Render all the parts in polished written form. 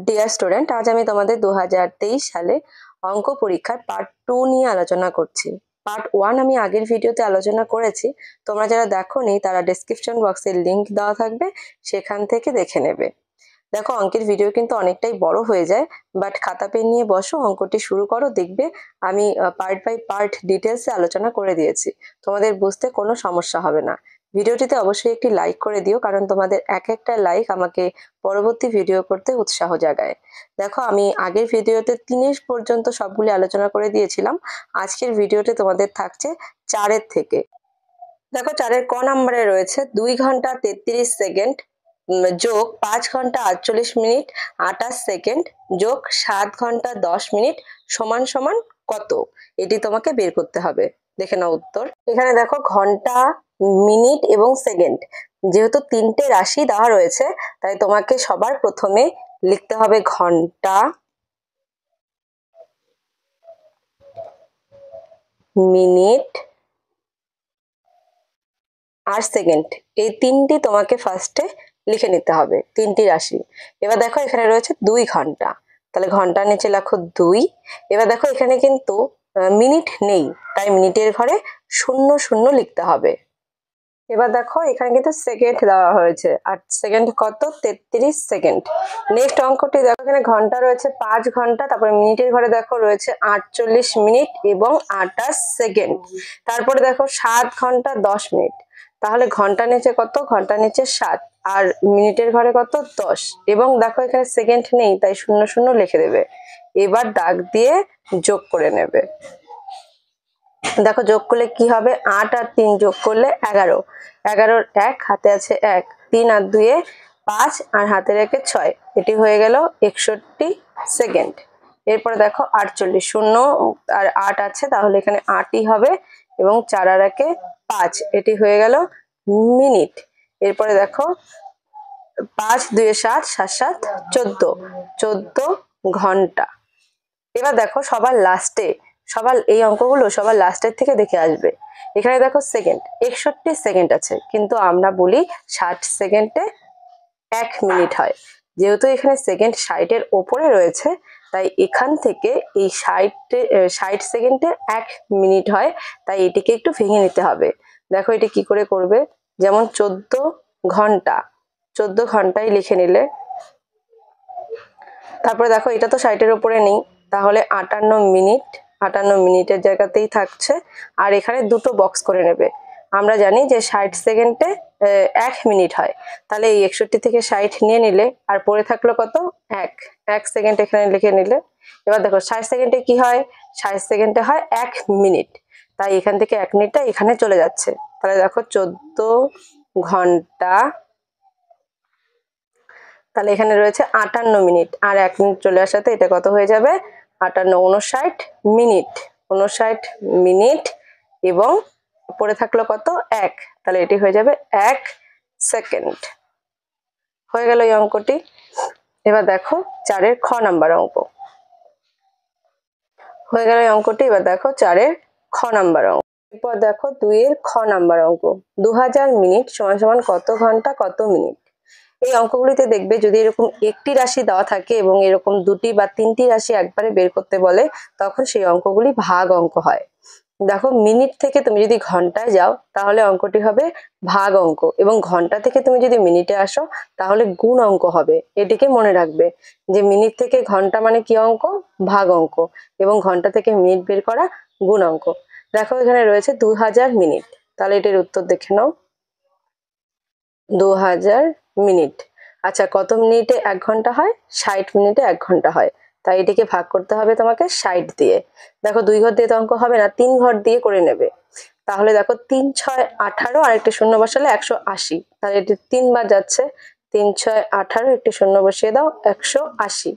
Dear student, আজ আমি তোমাদের 2023 সালে অঙ্ক পরীক্ষার পার্ট 2 নিয়ে আলোচনা করছি। পার্ট 1 আমি আগের ভিডিওতে আলোচনা করেছি। তোমরা যারা দেখোনি তারা ডেসক্রিপশন বক্সে লিংক দেওয়া থাকবে, সেখান থেকে দেখে নেবে। দেখো, অঙ্কের ভিডিও কিন্তু অনেকটাই বড় হয়ে যায়, বাট খাতা পেন নিয়ে বসো, অঙ্কটি শুরু করো, দেখবে আমি পার্ট বাই পার্ট ডিটেলসে আলোচনা করে দিয়েছি। তোমাদের বুঝতে কোনো সমস্যা হবে না। ভিডিওটিতে অবশ্যই একটি লাইক করে দিও, কারণ তোমাদের এক একটা লাইক আমাকে পরবর্তী ভিডিও করতে উৎসাহ জাগায়। দেখো, আমি আগের ভিডিওতে 3 পর্যন্ত সবগুলি আলোচনা করে দিয়েছিলাম। আজকের ভিডিওতে তোমাদের থাকছে 4 থেকে। দেখো, 4 ক নম্বরে রয়েছে 2 ঘন্টা 33 সেকেন্ড যোগ 5 ঘন্টা 48 মিনিট 28 সেকেন্ড যোগ 7 ঘন্টা 10 মিনিট সমান সমান কত? এটি তোমাকে বের করতে হবে। দেখে নাও উত্তর। এখানে দেখো, ঘন্টা, মিনিট এবং সেকেন্ড, যেহেতু 3টে রাশি দেওয়া রয়েছে, তাই তোমাকে সবার প্রথমে লিখতে হবে ঘন্টা, মিনিট আর সেকেন্ড। এই 3টি তোমাকে ফার্স্টে লিখে নিতে হবে, 3টি রাশি। এবার দেখো, এখানে রয়েছে 2 ঘন্টা, তাহলে ঘন্টার নিচে লেখো 2। এবার দেখো, এখানে কিন্তু মিনিট নেই, তাই মিনিটের ঘরে 0 0 লিখতে হবে। এবার দেখো, এখানে কিন্তু সেকেন্ড দেওয়া হয়েছে, আর সেকেন্ড কত? 33 সেকেন্ড। নেক্সট অঙ্কটি দেখো, এখানে ঘন্টা রয়েছে 5 ঘন্টা, তারপরে মিনিটের ঘরে দেখো রয়েছে 48 মিনিট এবং 28 সেকেন্ড। তারপরে দেখো 7 ঘন্টা 10 মিনিট, তাহলে ঘন্টা নিচে কত? ঘন্টা নিচে 7, আর মিনিটের ঘরে কত? 10। এবং দেখো, এখানে সেকেন্ড নেই, তাই 0 0 লিখে দেবে। এবার দাগ দিয়ে যোগ করে নেবে। দেখো, যোগ করলে কি হবে? 8 আর 3 যোগ করলে 11। 11-র 1, হাতে আছে 1, 3 আর 2 5, আর হাতে রেখে 6, এটি হয়ে গেল 61 সেকেন্ড। এরপরে দেখো 48, 0 আর 8 আছে, তাহলে এখানে 8ই হবে, এবং 4 আর 1 5, এটি হয়ে গেল মিনিট। এরপরে দেখো 5 2 7, 7 7 14, 14 ঘন্টা। এবার দেখো, সবার এই অঙ্কগুলো সবার লাস্টের থেকে দেখে আসবে। এখানে দেখো সেকেন্ড 61 সেকেন্ড আছে, কিন্তু আমরা বলি 60 সেকেন্ডে 1 মিনিট হয়। যেহেতু এখানে সেকেন্ড 60-এর ওপরে রয়েছে, তাই এখান থেকে এই 60 সেকেন্ডে 1 মিনিট হয়, তাই এটিকে একটু ভেঙে নিতে হবে। দেখো, এটি কি করে করবে? যেমন 14 ঘন্টা, 14 ঘন্টাই লিখে নিলে। তারপরে দেখো, এটা তো 60-এর উপরে নেই, তাহলে 58 মিনিট, 58 মিনিটের জায়গাতেই থাকছে। আর এখানে দুটো বক্স করে নেবে। আমরা জানি যে 60 সেকেন্ডে 1 মিনিট হয়, তাহলে এই 61 থেকে 60 নিয়ে নিলে, আর পড়ে থাকলো কত? 1 সেকেন্ড এখানে লিখে নিলে। এবার দেখো, 60 সেকেন্ডে কি হয়? 60 সেকেন্ডে হয় 1 মিনিট, তাই এখান থেকে 1 মিনিটটা এখানে চলে যাচ্ছে। তাহলে দেখো 14 ঘন্টা, তাহলে এখানে রয়েছে 58 মিনিট, আর 1 মিনিট চলে আসাতে এটা কত হয়ে যাবে? 58, 59 মিনিট, 59 মিনিট, এবং পড়ে থাকলো কত? 1, তাহলে এটি হয়ে যাবে 1 সেকেন্ড। হয়ে গেল এই অঙ্কটি। এবার দেখো 4-এর খ নাম্বার অঙ্ক হয়ে গেল এই অঙ্কটি। এবার দেখো 4-এর খ নাম্বার অঙ্ক। এরপর দেখো 2-এর খ নাম্বার অঙ্ক। 2000 মিনিট সমান সমান কত ঘন্টা কত মিনিট? এই অঙ্কগুলিতে দেখবে, যদি এরকম একটি রাশি দেওয়া থাকে এবং এরকম 2টি বা 3টি রাশি একবারে বের করতে বলে, তখন সেই অঙ্কগুলি ভাগ অঙ্ক হয়। দেখো, মিনিট থেকে তুমি যদি ঘন্টায় যাও, তাহলে অঙ্কটি হবে ভাগ অঙ্ক, এবং ঘন্টা থেকে তুমি যদি মিনিটে আসো, তাহলে গুণ অঙ্ক হবে। এটিকে মনে রাখবে যে মিনিট থেকে ঘন্টা মানে কি অঙ্ক? ভাগ অঙ্ক, এবং ঘন্টা থেকে মিনিট বের করা গুণ অঙ্ক। দেখো, এখানে রয়েছে 2000 মিনিট, তাহলে এটির উত্তর দেখে নাও। 2000 মিনিট। আচ্ছা, কত মিনিটে 1 ঘন্টা হয়? 60 মিনিটে 1 ঘন্টা হয়, তাই এটিকে ভাগ করতে হবে তোমাকে 60 দিয়ে। দেখো, 2 ঘর দিয়ে তো অঙ্ক হবে না, 3 ঘর দিয়ে করে নেবে। তাহলে দেখো, 3 6 18, আর একটি শূন্য বসালে 180, তাহলে এটি 3 বার যাচ্ছে। 3 6 18, একটি শূন্য বসিয়ে দাও, 180।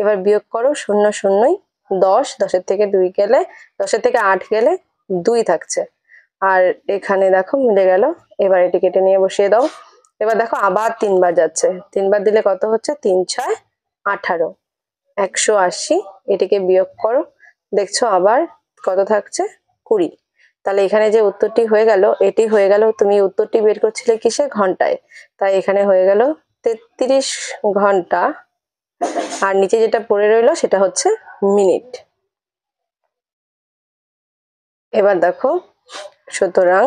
এবার বিয়োগ করো, 0 0 10, 10-এর থেকে 2 গেলে, 10-এর থেকে 8 গেলে 2 থাকছে, আর এখানে দেখো মিলে গেল। এবার এটি কেটে নিয়ে বসিয়ে দাও। এবার দেখো, আবার 3 বার যাচ্ছে, 3 বার দিলে কত হচ্ছে? 3 6 18, 180। এটিকে বিয়োগ করো, দেখছো আবার কত থাকছে? 20। তাহলে এখানে যে উত্তরটি হয়ে গেল, এটি হয়ে গেল, তুমি উত্তরটি বের করছিলে কিসে? ঘন্টায়, তাই এখানে হয়ে গেল 33 ঘন্টা আর নিচে যেটা পড়ে রইলো সেটা হচ্ছে মিনিট। এবার দেখো, সুতরাং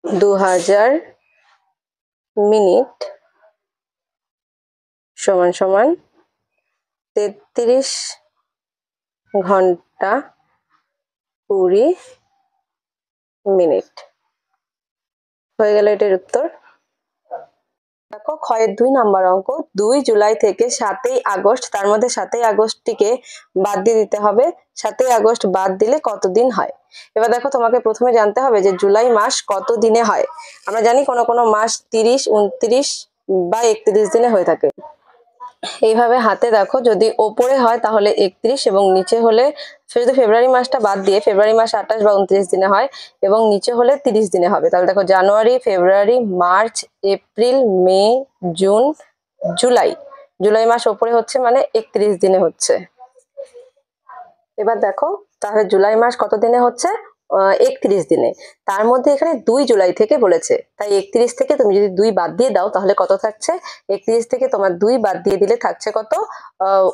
2000 মিনিট সমান সমান 33 ঘন্টা 20 মিনিট। হয়ে গেল এটার উত্তর। দেখো ক্ষয়ের 2 নম্বর অঙ্ক, 2 জুলাই থেকে 7ই আগস্ট, তার মধ্যে 7ই আগস্টটিকে বাদ দিয়ে দিতে হবে। 7ই আগস্ট বাদ দিলে কত দিন হয়? এবার দেখো তোমাকে প্রথমে জানতে হবে যে জুলাই মাস কত দিনে হয়। আমরা জানি কোনো কোনো মাস 30, 29 বা 31 দিনে হয়ে থাকে। এইভাবে হাতে দেখো, যদি ওপরে হয় তাহলে 31 এবং নিচে হলে, শুধু ফেব্রুয়ারি মাসটা বাদ দিয়ে ফেব্রুয়ারি মাস 28 বা 29 দিনে হয় এবং নিচে হলে 30 দিনে হবে। তাহলে দেখো জানুয়ারি, ফেব্রুয়ারি, মার্চ, এপ্রিল, মে, জুন, জুলাই। জুলাই মাস ওপরে হচ্ছে মানে 31 দিনে হচ্ছে। এবার দেখো তাহলে জুলাই মাস কত দিনে হচ্ছে? 31 দিনে। তার মধ্যে এখানে 2 জুলাই থেকে বলেছে, তাই 31 থেকে তুমি যদি 2 বাদ দিয়ে দাও তাহলে কত থাকছে? 31 থেকে তোমার 2 বাদ দিয়ে দিলে থাকছে কত?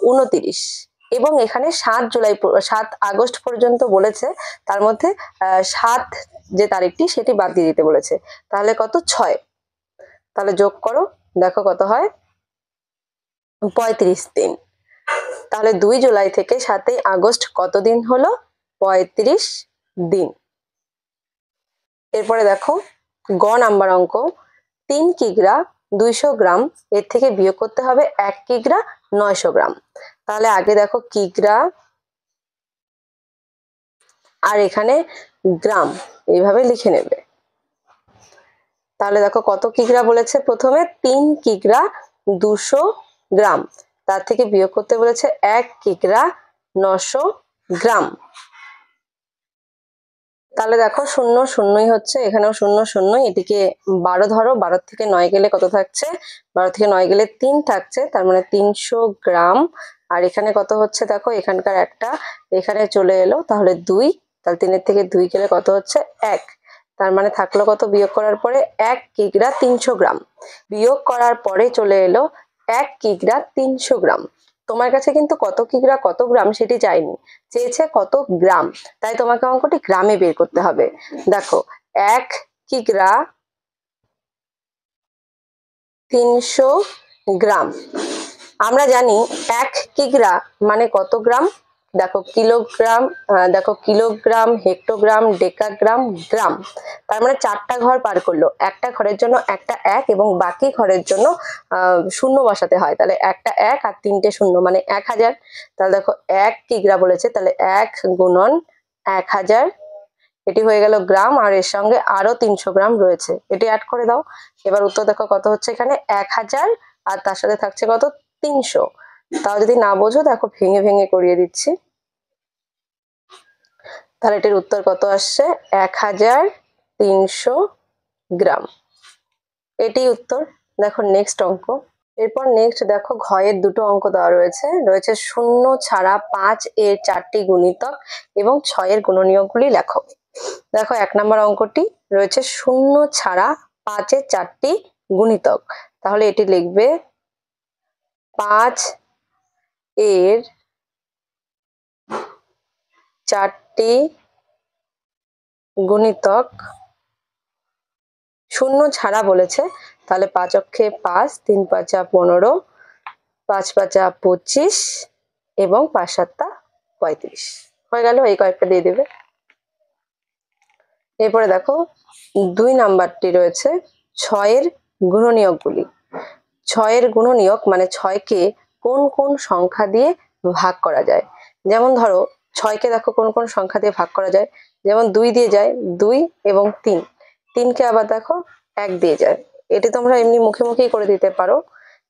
29। এবং এখানে 7 আগস্ট পর্যন্ত বলেছে, তার মধ্যে 7 যে তারিখটি সেটি বাদ দিয়ে দিতে বলেছে। তাহলে কত? 6। তাহলে যোগ করো, দেখো কত হয়? 35 দিন। তাহলে 2 জুলাই থেকে 7ই আগস্ট কত দিন হলো? 35 দিন। এরপরে দেখো গ নাম্বার অঙ্ক, 3 কিগ্রা 200 গ্রাম, এর থেকে বিয়োগ করতে হবে 1 কিগ্রা 900 গ্রাম। তাহলে আগে দেখো কিগ্রা আর এখানে গ্রাম এইভাবে লিখে নেবে। তাহলে দেখো কত কিগ্রা বলেছে? প্রথমে 3 কিগ্রা 200 গ্রাম, তার থেকে বিয়োগ করতে বলেছে 1 কিগ্রা 900 গ্রাম। তাহলে দেখো 0 0ই হচ্ছে, এখানেও 0 0ই। এটিকে 12 ধরো, 12 থেকে 9 গেলে কত থাকছে? 12 থেকে 9 গেলে 3 থাকছে, তার মানে 300 গ্রাম। আর এখানে কত হচ্ছে দেখো, এখানকার একটা এখানে চলে এলো, তাহলে 2। তাহলে 3 এর থেকে 2 গেলে কত হচ্ছে? 1। তার মানে থাকলো কত বিয়োগ করার পরে? 1 কিগ্রা 300 গ্রাম। বিয়োগ করার পরে চলে এলো 1 কিগ্রা 300 গ্রাম। তোমার কাছে কিন্তু কত কিগ্রা কত গ্রাম সেটি চাইনি, চেয়েছে কত গ্রাম। তাই তোমাকে অঙ্কটি গ্রামে বের করতে হবে। দেখো 1 কিগ্রা 300 গ্রাম, আমরা জানি 1 কিগ্রা মানে কত গ্রাম? দেখো কিলোগ্রাম, দেখো কিলোগ্রাম, হেক্টোগ্রাম, ডেকাগ্রাম, গ্রাম। তার মানে 4টা ঘর পার করলো। একটা ঘরের জন্য একটা 1 এবং বাকি ঘরের জন্য শূন্য বসাতে হয়। তাহলে একটা 1 আর 3টে শূন্য মানে 1000। তাহলে দেখো 1 কিগ্রা বলেছে, তাহলে 1 গুণন 1000, এটি হয়ে গেল গ্রাম। আর এর সঙ্গে আরো 300 গ্রাম রয়েছে, এটি অ্যাড করে দাও। এবার উত্তর দেখো কত হচ্ছে? এখানে 1000 আর তার সাথে থাকছে কত? 300। তাও যদি না বোঝো দেখো ভেঙে ভেঙে করিয়ে দিচ্ছি। তাহলে এটির উত্তর কত আসছে? 1300 গ্রাম। এটি উত্তর। দেখো নেক্সট অঙ্ক। এরপর নেক্সট দেখো ঘয়ের 2টো অঙ্ক দেওয়া রয়েছে। 0 ছাড়া 5 এর 4টি গুণিতক এবং 6 এর গুণনীয়কগুলি লেখো। দেখো 1 নম্বর অঙ্কটি রয়েছে 0 ছাড়া 5 এর 4টি গুণিতক। তাহলে এটি লিখবে 5 এর 4টি গুণিতক। 0 ছাড়া বলেছে, তাহলে 5 অক্ষে 5, 3 5 15, 5 5 25 এবং 5 7 35। হয়ে গেল, এই কয়েকটা দিয়ে দেবে। এরপরে দেখো 2 নাম্বারটি রয়েছে 6 এর গুণনীয়কগুলি। 6 এর গুণনীয়ক মানে 6কে কোন কোন সংখ্যা দিয়ে ভাগ করা যায়। যেমন ধরো 6কে দেখো কোন কোন সংখ্যা দিয়ে ভাগ করা যায়। যেমন 2 দিয়ে যায়, 2 এবং 3। 3কে আবার দেখো 1 দিয়ে যায়। এটি তোমরা এমনি মুখে মুখেই করে দিতে পারো।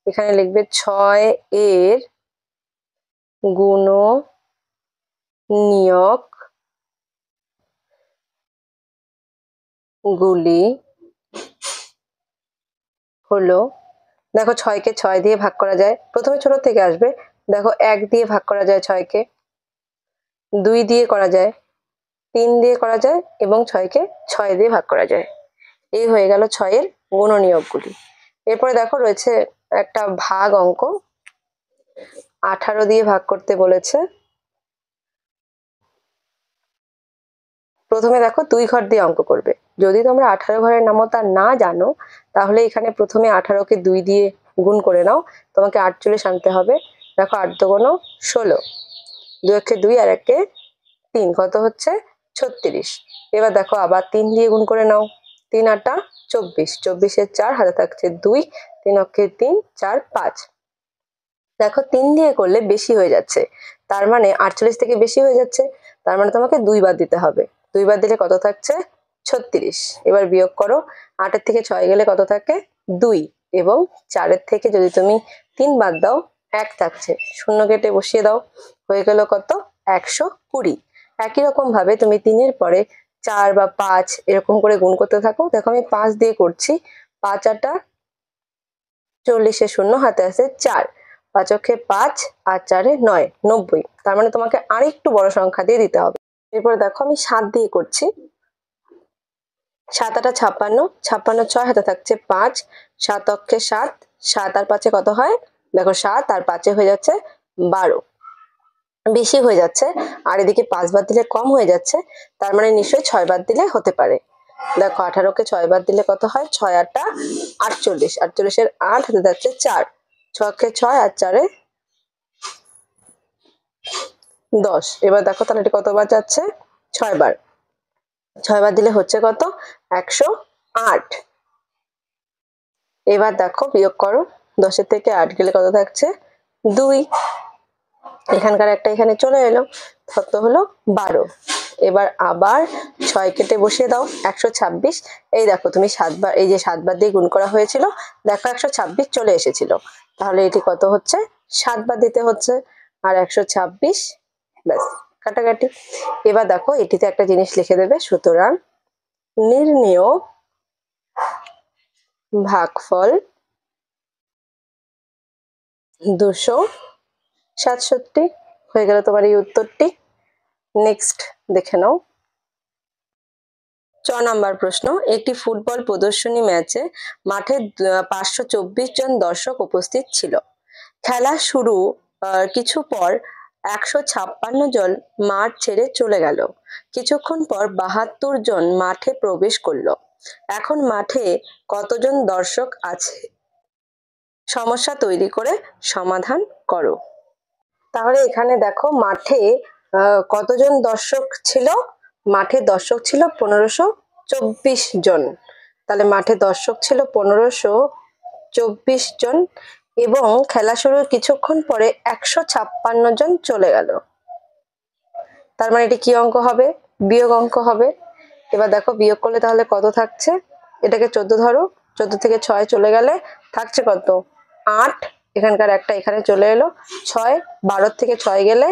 এখানে লিখবে 6 এর গুণনীয়ক গুলি হলো, দেখো 6কে 6 দিয়ে ভাগ করা যায়, প্রথমে ছোট থেকে আসবে। দেখো 1 দিয়ে ভাগ করা যায় 6কে, 2 দিয়ে করা যায়, 3 দিয়ে করা যায় এবং 6কে 6 দিয়ে ভাগ করা যায়। এই হয়ে গেল 6 এর গুণনীয়কগুলি। এরপরে দেখো রয়েছে একটা ভাগ অঙ্ক, 18 দিয়ে ভাগ করতে বলেছে। প্রথমে দেখো 2 ঘর দিয়ে অঙ্ক করবে। যদি তোমরা 18 ঘরের নামতা না জানো তাহলে এখানে প্রথমে 18কে 2 দিয়ে গুণ করে নাও, তোমাকে 48 আনতে হবে। দেখো 8 দুগুণ 16, 2 একে 2 আর 1 3, কত হচ্ছে 36। এবার দেখো আবার 3 দিয়ে গুণ করে নাও, 3 8 24, 24 4 হাতে থাকছে 2, 3 অক্ষে 3 4 5। দেখো 3 দিয়ে করলে বেশি হয়ে যাচ্ছে, তার মানে 48 থেকে বেশি হয়ে যাচ্ছে, তার মানে তোমাকে 2 বার দিতে হবে। 2 বার দিলে কত থাকছে 36। এবার বিয়োগ করো, 8 এর থেকে 6 গেলে কত থাকে 2, এবং 4 এর থেকে যদি তুমি 3 বাদ দাও 1 থাকছে, শূন্য কেটে বসিয়ে দাও, হয়ে গেল কত 120। একই রকম ভাবে তুমি 3 এর পরে 4 বা 5 এরকম করে গুণ করতে থাকো। দেখো আমি 5 দিয়ে করছি, 5 8 40, শূন্য হাতে আছে 4, 5 অক্ষে 5 আর 4 9, 90। তার মানে তোমাকে আরেকটু বড় সংখ্যা দিয়ে দিতে হবে। এরপরে দেখো আমি 7 দিয়ে করছি, 7 8 56, 56 6 হাতে থাকছে 5, 7 অক্ষে 7, 7 আর 5 কত হয়, দেখো 7 আর 5 হয়ে যাচ্ছে 12, বেশি হয়ে যাচ্ছে। আর এদিকে 5 বাদ দিলে কম হয়ে যাচ্ছে, তার মানে নিশ্চয়ই 6 বাদ দিলে হতে পারে। দেখো 18কে 6 বাদ দিলে কত হয়, 6 8 48, 48 এর 8 হাতে থাকছে 4, 6 কে 6 আর 4 10। এবার দেখো তাহলে এটা কতবার যাচ্ছে 6 বার, 6 বার দিলে হচ্ছে কত 108। এবার দেখো বিয়োগ করো, 10 এর থেকে 8 গেলে কত থাকছে 2, এখানকার একটা এখানে চলে এলো, কত হলো 12। এবার আবার 6 কেটে বসিয়ে দাও, 126। এই দেখো তুমি 7 বার, এই যে 7 বার দিয়ে গুণ করা হয়েছিল, দেখো 126 চলে এসেছিল, তাহলে এটি কত হচ্ছে 7 বার দিতে হচ্ছে, আর 126, ব্যাস কাটাকাটি। এবার দেখো এটিতে একটা জিনিস লিখে দেবে, সুতরাং নির্ণেয় ভাগফল 267। হয়ে গেল তোমার এই উত্তরটি। নেক্সট দেখে নাও 6 নাম্বার প্রশ্ন, একটি ফুটবল প্রদর্শনী ম্যাচে মাঠে 524 জন দর্শক উপস্থিত ছিল। খেলা শুরু কিছু পর 156 জন মাঠ ছেড়ে চলে গেল। কিছুক্ষণ পর 72 জন মাঠে প্রবেশ করলো। এখন মাঠে কতজন দর্শক আছে? সমস্যা তৈরি করে সমাধান করো। তাহলে এখানে দেখো মাঠে কতজন দর্শক ছিল, মাঠে দর্শক ছিল 1524 জন, তাহলে মাঠে দর্শক ছিল 1524 জন, এবং খেলা শুরুর কিছুক্ষণ পরে 156 জন চলে গেল, তার মানে এটি কি অঙ্ক হবে, বিয়োগ অঙ্ক হবে। এবার দেখো বিয়োগ করলে তাহলে কত থাকছে, এটাকে 14 ধরো, 14 থেকে 6 চলে গেলে থাকছে কত 8, এখানকার একটা এখানে চলে এলো 6, 12 থেকে 6 গেলে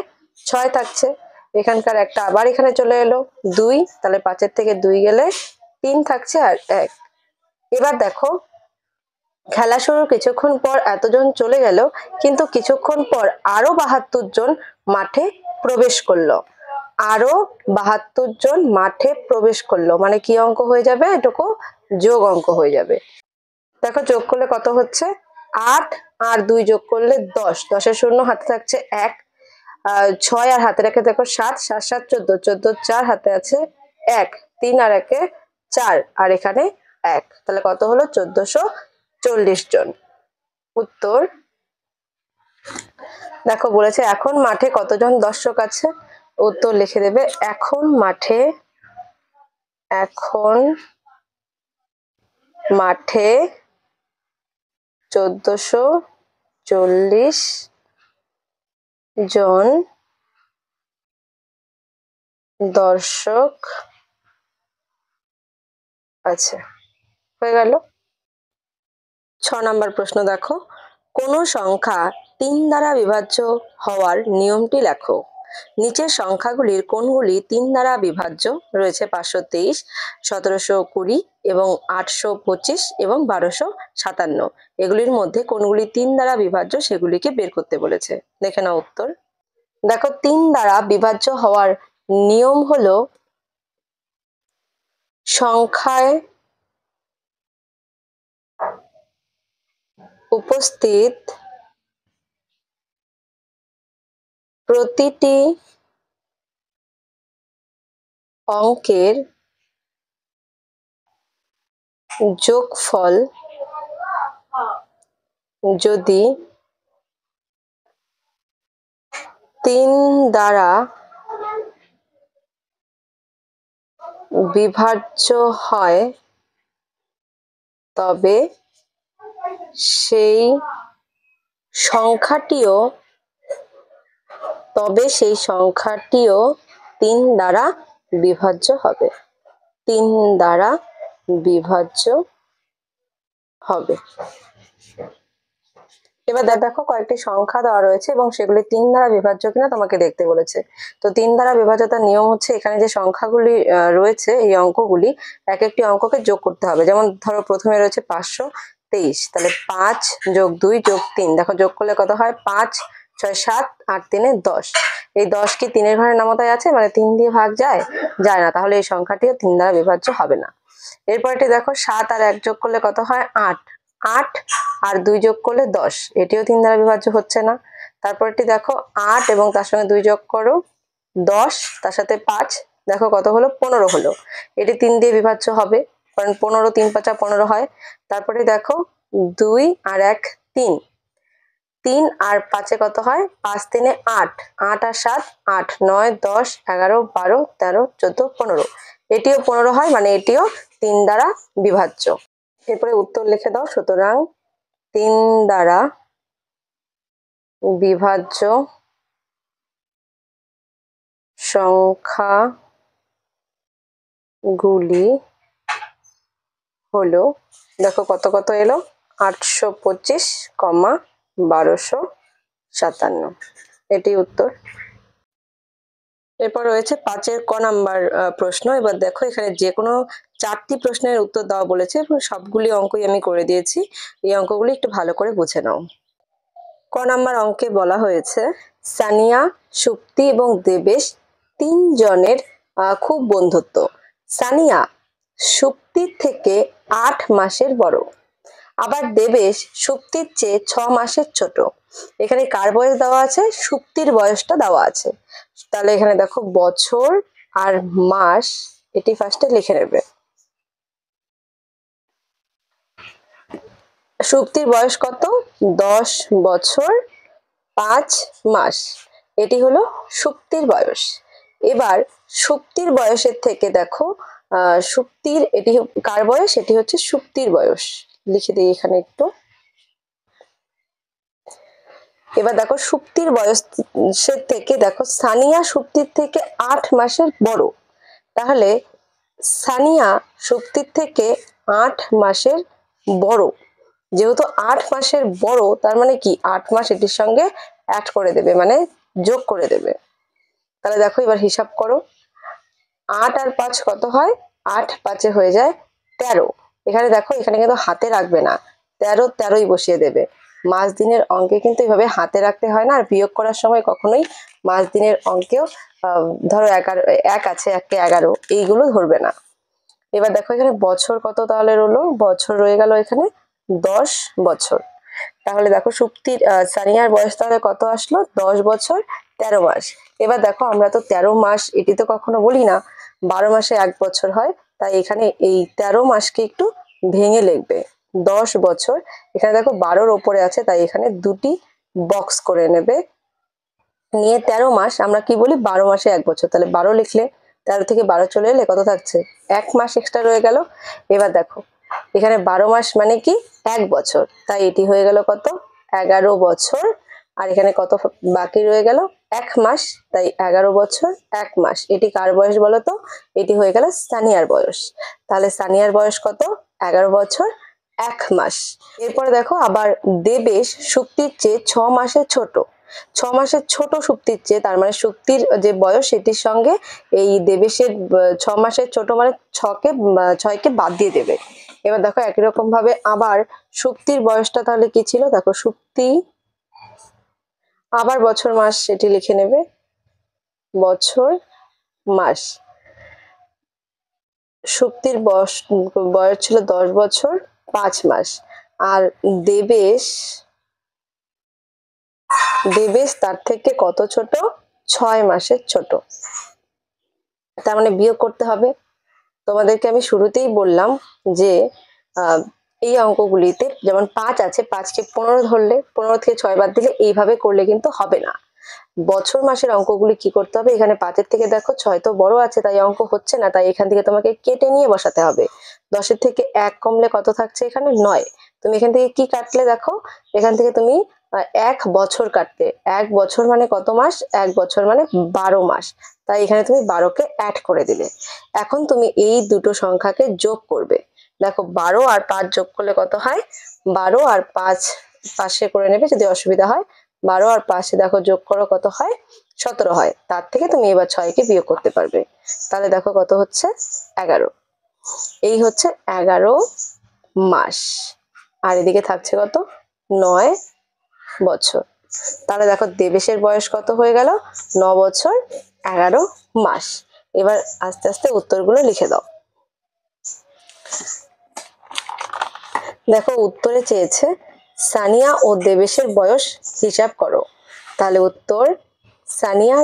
6 থাকছে, এখানকার একটা আবার এখানে চলে এলো 2, তাহলে 5 এর থেকে 2 গেলে 3 থাকছে আর 1। এবার দেখো খেলা শুরুর কিছুক্ষণ পর এতজন চলে গেল, কিন্তু কিছুক্ষণ পর আরো 72 জন মাঠে প্রবেশ করলো, আরো 72 জন মাঠে প্রবেশ করলো, মানে কি অঙ্ক হয়ে যাবে, এটুকু যোগ অঙ্ক হয়ে যাবে। দেখো যোগ করলে কত হচ্ছে 8 আর 2 যোগ করলে 10, 10 এর শূন্য হাতে থাকছে 1, 6 আর হাতে রেখে দেখো 7, 7 7 14, 14 4 হাতে আছে 1, 3 আর 1 4, আর এখানে 1, তাহলে কত হলো 1440 জন। উত্তর দেখো বলেছে এখন মাঠে কতজন দর্শক আছে, উত্তর লিখে দেবে এখন মাঠে 1440 জন দর্শক আছে। হয়ে গেল। 6 নাম্বার প্রশ্ন দেখো, কোন সংখ্যা 3 দ্বারা বিভাজ্য হওয়ার নিয়মটি লেখো। নিচের সংখ্যাগুলির কোনগুলি 3 দ্বারা বিভাজ্য রয়েছে 523, 1720 এবং 825 এবং 1257, এগুলির মধ্যে কোনগুলি 3 দ্বারা বিভাজ্য সেগুলিকে বের করতে বলেছে। দেখে নাও উত্তর। দেখো 3 দ্বারা বিভাজ্য হওয়ার নিয়ম হলো সংখ্যায় উপস্থিত প্রতিটি অঙ্কের যোগফল যদি 3 দ্বারা বিভাজ্য হয় তবে সেই সংখ্যাটিও 3 দ্বারা বিভাজ্য হবে। 3 দ্বারা বিভাজ্য হবে। এবার দেখো কয়েকটি সংখ্যা দেওয়া রয়েছে এবং সেগুলি 3 দ্বারা বিভাজ্য কিনা তোমাকে দেখতে বলেছে। তো 3 দ্বারা বিভাজ্যতার নিয়ম হচ্ছে এখানে যে সংখ্যাগুলি রয়েছে এই অঙ্কগুলি এক একটি অঙ্ককে যোগ করতে হবে। যেমন ধরো প্রথমে রয়েছে 523, তাহলে 5 যোগ 2 যোগ 3, দেখো যোগ করলে কত হয়? 5 6 7 8 3 10। এই 10 কি 3 এর ঘরের নামতায় আছে, মানে 3 দিয়ে ভাগ যায় না, তাহলে এই সংখ্যাটিও 3 দ্বারা বিভাজ্য হবে না। এরপরটি দেখো 7 আর 1 যোগ করলে কত হয়? 8, 8 আর 2 যোগ করলে 10, এটিও 3 দ্বারা বিভাজ্য হচ্ছে না। তারপরটি দেখো 8 এবং তার সঙ্গে 2 যোগ করো 10, তার সাথে 5, দেখো কত হলো? 15 হলো। এটি 3 দিয়ে বিভাজ্য হবে, কারণ 15 3 5 15 হয়। তারপরে দেখো 2 আর 1 3, 3 আর 5 কত হয়? 5 3 8, 8 আর 7 8, 9 10 11 12 13 14 15, এটিও 15 হয়, মানে এটিও 3 দ্বারা বিভাজ্য। এরপরে উত্তর লিখে দাও। সুতরাং 3 দ্বারা বিভাজ্য সংখ্যাগুলি হলো, দেখো কত কত এলো? 825, 1257, এটি উত্তর। এরপর রয়েছে 5-এর ক নাম্বার প্রশ্ন। এবার দেখো এখানে যে কোনো 4টি প্রশ্নের উত্তর দেওয়া বলেছে এবং সবগুলি অঙ্কই আমি করে দিয়েছি। এই অঙ্কগুলি একটু ভালো করে বুঝে নাও। ক নাম্বার অঙ্কে বলা হয়েছে সানিয়া, সুপ্তি এবং দেবেশ 3 জনের খুব বন্ধুত্ব। সানিয়া সুপ্তির থেকে 8 মাসের বড়, আবার দেবেশ সুপ্তির চেয়ে 6 মাসের ছোট। এখানে কার বয়স দেওয়া আছে? সুপ্তির বয়সটা দেওয়া আছে। তাহলে এখানে দেখো বছর আর মাস, এটি ফার্স্টে লিখে নেবে। সুপ্তির বয়স কত? 10 বছর 5 মাস, এটি হলো সুপ্তির বয়স। এবার সুপ্তির বয়সের থেকে দেখো সুপ্তির, এটি কার বয়স? এটি হচ্ছে সুপ্তির বয়স, লিখে দিই এখানে একটু। এবার দেখো সুপ্তির বয়সের থেকে দেখো সানিয়া সুপ্তির থেকে 8 মাসের বড়, তাহলে সানিয়া সুপ্তির থেকে 8 মাসের বড়, যেহেতু 8 মাসের বড় তার মানে কি 8 মাস এটির সঙ্গে অ্যাড করে দেবে, মানে যোগ করে দেবে। তাহলে দেখো এবার হিসাব করো, 8 আর 5 কত হয়? 8 5 হয়ে যায় 13। এখানে দেখো এখানে কিন্তু হাতে রাখবে না, 13 13ই বসিয়ে দেবে। মাস দিনের অঙ্কে কিন্তু এইভাবে হাতে রাখতে হয় না, আর বিয়োগ করার সময় কখনোই মাস দিনের অঙ্কেও ধরো 11 1 আছে 1 কে 11, এইগুলো ধরবে না। এবার দেখো এখানে বছর কত তাহলে রইলো? বছর রয়ে গেল এখানে 10 বছর। তাহলে দেখো সুপ্তির সানিয়ার বয়স তাহলে কত আসলো? 10 বছর 13 মাস। এবার দেখো আমরা তো 13 মাস এটি তো কখনো বলি না, 12 মাসে 1 বছর হয়, তাই এখানে এই 13 মাসকে একটু ভেঙে লিখবে। 10 বছর, এখানে দেখো 12-র ওপরে আছে, তাই এখানে দুটি বক্স করে নেবে, নিয়ে 13 মাস আমরা কি বলি? 12 মাসে 1 বছর, তাহলে 12 লিখলে 13 থেকে 12 চলে এলে কত থাকছে? 1 মাস এক্সট্রা রয়ে গেল। এবার দেখো এখানে 12 মাস মানে কি 1 বছর, তাই এটি হয়ে গেল কত? 11 বছর। আর এখানে কত বাকি রয়ে গেল? 1 মাস, তাই 11 বছর 1 মাস। এটি কার বয়স বলো তো? এটি হয়ে গেল সানিয়ার বয়স। তাহলে সানিয়ার বয়স কত? 11 বছর 1 মাস। এরপরে দেখো আবার দেবেশ সুপ্তির চেয়ে 6 মাসের ছোট। 6 মাসের ছোট সুপ্তির চেয়ে, তার মানে সুপ্তির যে বয়স সেটির সঙ্গে এই দেবেশের 6 মাসের ছোট মানে 6কে বাদ দিয়ে দেবে। এবার দেখো একই রকম ভাবে আবার সুপ্তির বয়সটা তাহলে কি ছিল? দেখো সুপ্তি আবার বছর মাস সেটি লিখে নেবে, বছর মাস। সুপ্তির বয়স ছিল 10 বছর 5 মাস, আর দেবেশ দেবেশ তার থেকে কত ছোট? 6 মাসের ছোট। তার মানে বিয়োগ করতে হবে। তোমাদেরকে আমি শুরুতেই বললাম যে এই অঙ্কগুলিতে যেমন 5 আছে, 5কে 15 ধরলে 15 থেকে 6 বাদ দিলে এইভাবে করলে কিন্তু হবে না। বছর মাসের অঙ্কগুলি কি করতে হবে, এখানে 5-এর থেকে দেখো 6 তো বড় আছে তাই অঙ্ক হচ্ছে না, তাই এখান থেকে তোমাকে কেটে নিয়ে বসাতে হবে। 10-এর থেকে 1 কমলে কত থাকছে এখানে? 9। তুমি এখান থেকে কি কাটলে দেখো, এখান থেকে তুমি 1 বছর কাটতে। 1 বছর মানে কত মাস? 1 বছর মানে 12 মাস। তাই এখানে তুমি 12কে অ্যাড করে দিলে। এখন তুমি এই দুটো সংখ্যাকে যোগ করবে। দেখো 12 আর 5 যোগ করলে কত হয়? 12 আর 5 পাশে করে নেবে যদি অসুবিধা হয়। 12 আর 5 দেখো যোগ করো কত হয়? 17 হয়। তার থেকে তুমি এবার 6কে বিয়োগ করতে পারবে। তাহলে দেখো কত হচ্ছে? 11। এই হচ্ছে 11 মাস। আর এদিকে থাকছে কত? 9 বছর। তাহলে দেখো দেবেশের বয়স কত হয়ে গেল? 9 বছর 11 মাস। এবার আস্তে আস্তে উত্তরগুলো লিখে দাও। দেখো উত্তরে চেয়েছে সানিয়া ও দেবেশের বয়স হিসাব করো। তাহলে উত্তর, সানিয়ার